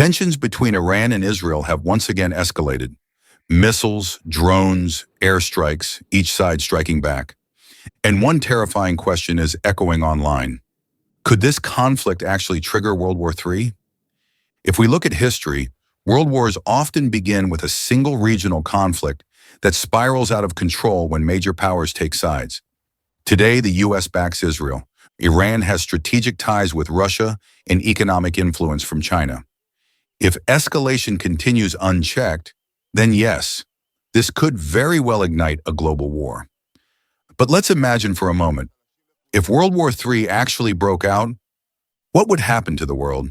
Tensions between Iran and Israel have once again escalated. Missiles, drones, airstrikes, each side striking back. And one terrifying question is echoing online. Could this conflict actually trigger World War III? If we look at history, world wars often begin with a single regional conflict that spirals out of control when major powers take sides. Today, the US backs Israel. Iran has strategic ties with Russia and economic influence from China. If escalation continues unchecked, then yes, this could very well ignite a global war. But let's imagine for a moment, if World War III actually broke out, what would happen to the world?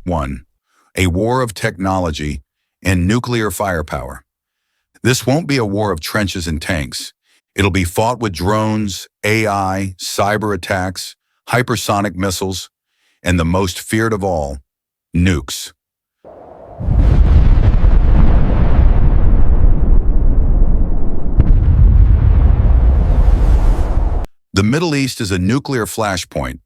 One, a war of technology and nuclear firepower. This won't be a war of trenches and tanks. It'll be fought with drones, AI, cyber attacks, hypersonic missiles, and the most feared of all, nukes. The Middle East is a nuclear flashpoint.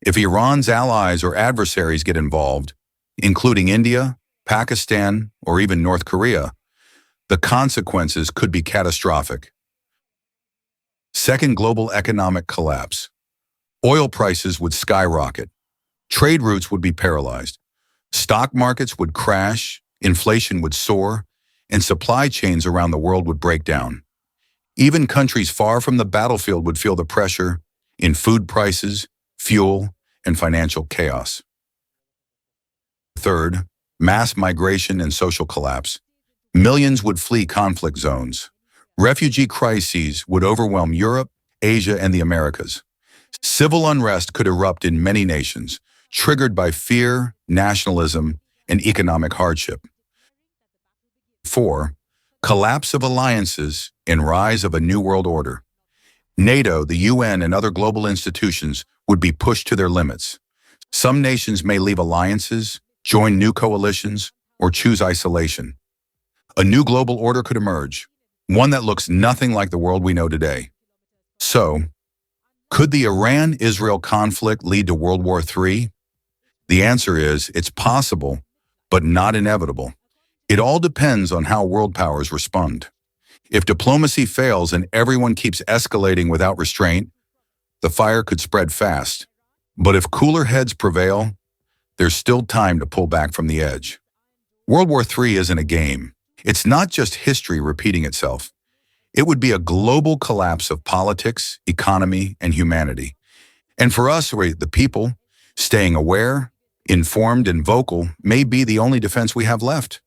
If Iran's allies or adversaries get involved, including India, Pakistan, or even North Korea, the consequences could be catastrophic. Second, global economic collapse. Oil prices would skyrocket. Trade routes would be paralyzed. Stock markets would crash, inflation would soar, and supply chains around the world would break down. Even countries far from the battlefield would feel the pressure in food prices, fuel, and financial chaos. Third, mass migration and social collapse. Millions would flee conflict zones. Refugee crises would overwhelm Europe, Asia, and the Americas. Civil unrest could erupt in many nations, triggered by fear, nationalism, and economic hardship. 4. Collapse of alliances and rise of a new world order. NATO, the UN, and other global institutions would be pushed to their limits. Some nations may leave alliances, join new coalitions, or choose isolation. A new global order could emerge, one that looks nothing like the world we know today. So, could the Iran-Israel conflict lead to World War III? The answer is, it's possible, but not inevitable. It all depends on how world powers respond. If diplomacy fails and everyone keeps escalating without restraint, the fire could spread fast. But if cooler heads prevail, there's still time to pull back from the edge. World War III isn't a game. It's not just history repeating itself. It would be a global collapse of politics, economy, and humanity. And for us, the people, staying aware, informed, and vocal may be the only defense we have left.